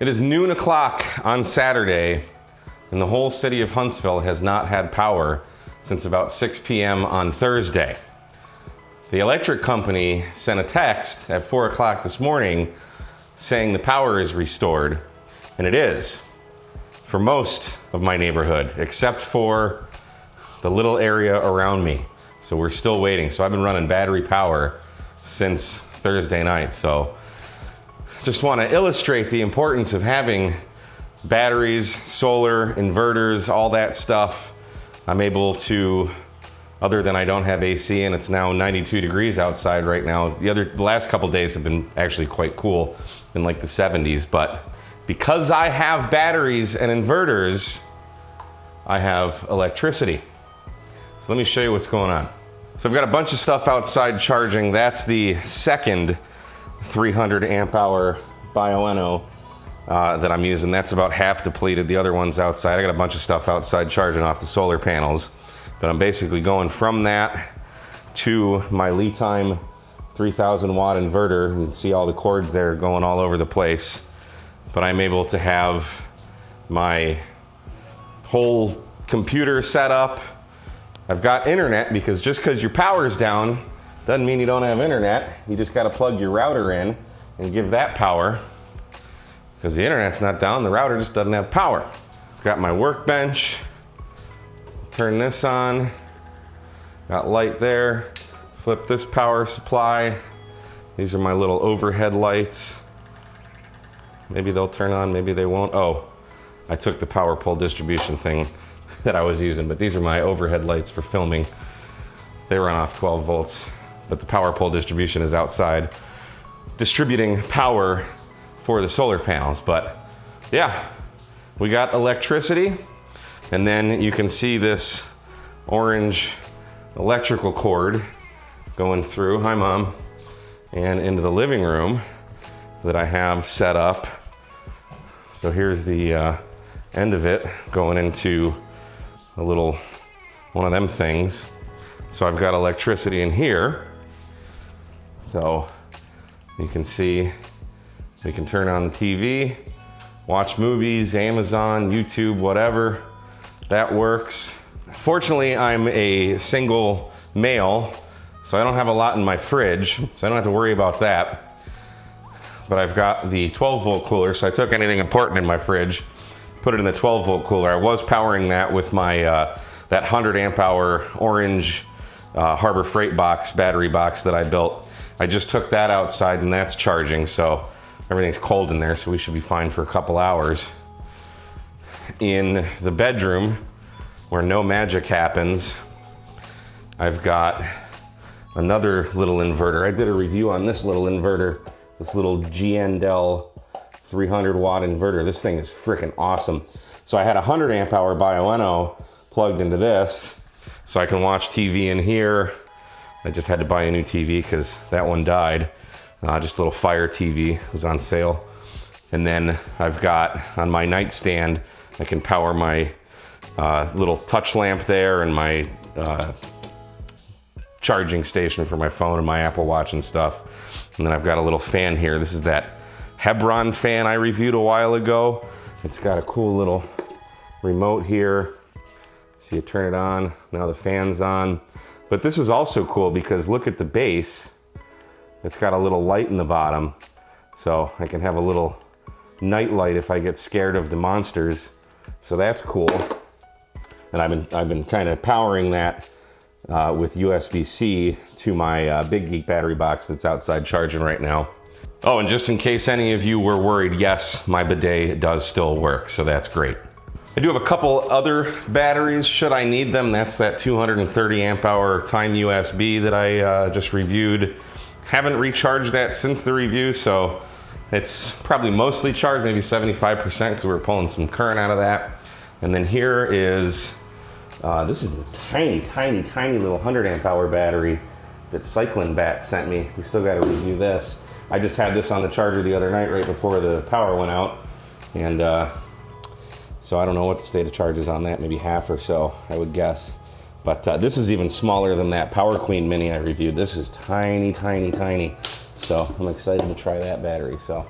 It is noon o'clock on Saturday, and the whole city of Huntsville has not had power since about 6 p.m. on Thursday. The electric company sent a text at 4 o'clock this morning saying the power is restored, and it is for most of my neighborhood, except for the little area around me. So we're still waiting. So I've been running battery power since Thursday night. So just want to illustrate the importance of having batteries, solar, inverters, all that stuff. I'm able to, other than I don't have AC and it's now 92 degrees outside right now. The last couple days have been actually quite cool in like the 70s, but because I have batteries and inverters, I have electricity. So let me show you what's going on. So I've got a bunch of stuff outside charging. That's the second 300 amp hour Bioenno that I'm using. That's about half depleted. The other one's outside. I got a bunch of stuff outside charging off the solar panels, but I'm basically going from that to my Litime 3000 watt inverter. You can see all the cords there going all over the place, but I'm able to have my whole computer set up. I've got internet, because just because your power's down doesn't mean you don't have internet. You just got to plug your router in and give that power. Because the internet's not down, the router just doesn't have power. I've got my workbench. Turn this on. Got light there. Flip this power supply. These are my little overhead lights. Maybe they'll turn on, maybe they won't. Oh, I took the power pole distribution thing that I was using, but these are my overhead lights for filming. They run off 12 volts. But the power pole distribution is outside distributing power for the solar panels. But yeah, we got electricity, and then you can see this orange electrical cord going through, hi mom, and into the living room that I have set up. So here's the end of it going into a little one of them things. So I've got electricity in here. So you can see we can turn on the TV, watch movies, Amazon, YouTube, whatever. That works. Fortunately, I'm a single male, so I don't have a lot in my fridge, so I don't have to worry about that. But I've got the 12 volt cooler, so I took anything important in my fridge, put it in the 12 volt cooler. I was powering that with my that 100 amp hour orange Harbor Freight box, battery box that I built. I just took that outside and that's charging, so everything's cold in there, so we should be fine for a couple hours. In the bedroom, where no magic happens, I've got another little inverter. I did a review on this little inverter, this little GNDEL 300 watt inverter. This thing is freaking awesome. So I had a 100 amp hour Bioenno plugged into this, so I can watch TV in here. I just had to buy a new TV because that one died. Just a little Fire TV, it was on sale. And then I've got on my nightstand, I can power my little touch lamp there and my charging station for my phone and my Apple Watch and stuff. And then I've got a little fan here. This is that Hebron fan I reviewed a while ago. It's got a cool little remote here. So you turn it on, now the fan's on. But this is also cool because look at the base. It's got a little light in the bottom. So I can have a little night light if I get scared of the monsters. So that's cool. And I've been kind of powering that with USB-C to my Big Geek battery box that's outside charging right now. Oh, and just in case any of you were worried, yes, my bidet does still work, so that's great. I do have a couple other batteries should I need them. That's that 230 amp hour Time USB that I just reviewed. Haven't recharged that since the review, so it's probably mostly charged, maybe 75%, because we're pulling some current out of that. And then here is, this is a tiny, tiny, tiny little 100 amp hour battery that Cycling Bat sent me. We still got to review this. I just had this on the charger the other night right before the power went out. And so I don't know what the state of charge is on that, maybe half or so, I would guess. But this is even smaller than that Power Queen Mini I reviewed. This is tiny, tiny, tiny. So I'm excited to try that battery. So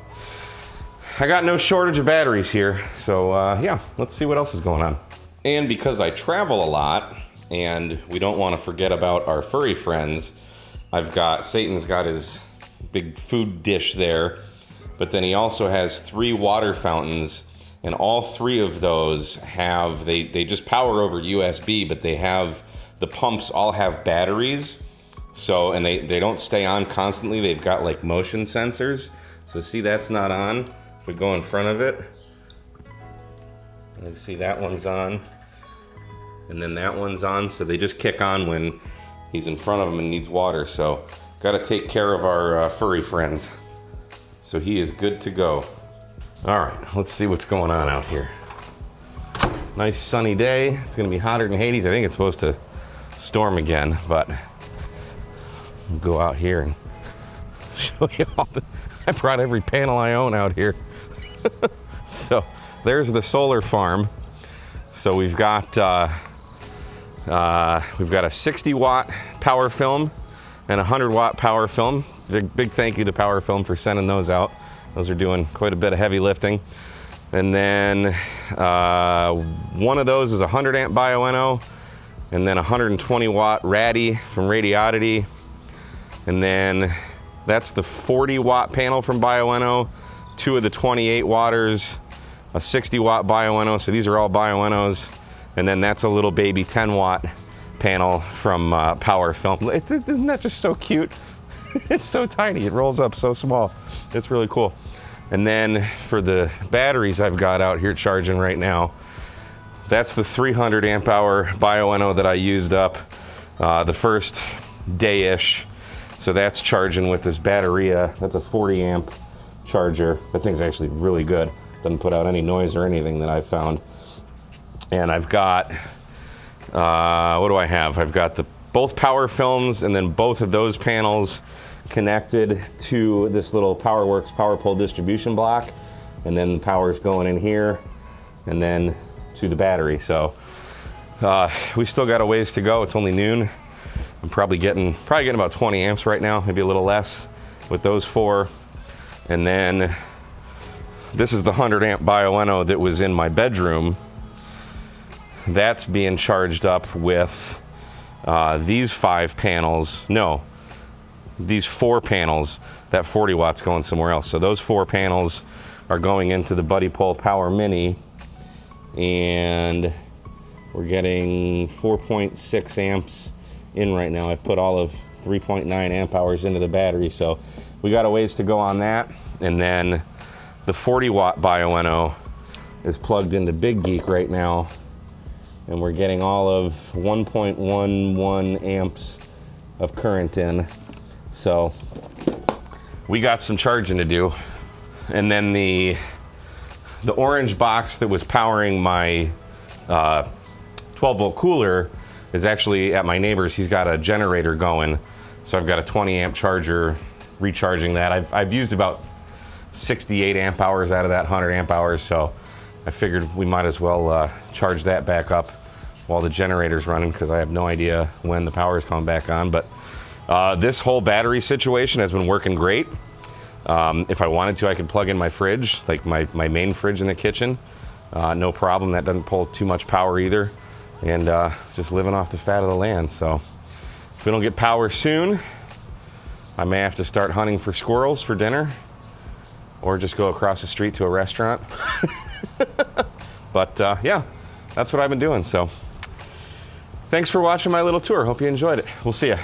I got no shortage of batteries here. So yeah, let's see what else is going on. And because I travel a lot and we don't want to forget about our furry friends, Satan's got his big food dish there, but then he also has 3 water fountains, and all 3 of those have, they just power over USB, but the pumps all have batteries. So, and they don't stay on constantly. They've got like motion sensors. So see, that's not on. If we go in front of it, you see that one's on, and then that one's on. So they just kick on when he's in front of him and needs water. So got to take care of our furry friends. So he is good to go. All right, let's see what's going on out here. Nice sunny day. It's gonna be hotter than Hades. I think it's supposed to storm again, but I'll go out here and show you all I brought every panel I own out here. So there's the solar farm. So we've got a 60 watt power film and a 100 watt power film. Big thank you to Power Film for sending those out. Those are doing quite a bit of heavy lifting. And then one of those is a 100 amp Bioenno, and then a 120 watt Radii from Radioddity. And then that's the 40 watt panel from Bioenno, 2 of the 28 watters, a 60 watt Bioenno. So these are all Bioennos. And then that's a little baby 10 watt panel from Power Film. Isn't that just so cute? It's so tiny, it rolls up so small. It's really cool. And then for the batteries I've got out here charging right now, that's the 300 amp hour Bioenno that I used up the first day-ish. So that's charging with this Batteria. That's a 40 amp charger. That thing's actually really good. Doesn't put out any noise or anything that I've found. And I've got, what do I have? I've got both Power Films, and then both of those panels connected to this little PowerWorks power pole distribution block, and then the power's going in here and then to the battery. So we still got a ways to go. It's only noon. I'm probably getting about 20 amps right now, maybe a little less with those 4. And then this is the 100 amp Bioenno that was in my bedroom. That's being charged up with these 5 panels. No, these 4 panels. That 40 watts going somewhere else. So those 4 panels are going into the Buddy Pole Power Mini, and we're getting 4.6 amps in right now. I've put all of 3.9 amp hours into the battery, so we got a ways to go on that. And then the 40 watt Bioenno is plugged into Big Geek right now, and we're getting all of 1.11 amps of current in. So we got some charging to do. And then the orange box that was powering my 12 volt cooler is actually at my neighbor's. He's got a generator going. So I've got a 20 amp charger recharging that. I've used about 68 amp hours out of that 100 amp hours. So I figured we might as well charge that back up while the generator's running, because I have no idea when the power is coming back on. But this whole battery situation has been working great. If I wanted to, I could plug in my fridge, like my main fridge in the kitchen. No problem. That doesn't pull too much power either. And just living off the fat of the land. So if we don't get power soon, I may have to start hunting for squirrels for dinner, or just go across the street to a restaurant. But yeah, that's what I've been doing. So thanks for watching my little tour. Hope you enjoyed it. We'll see ya.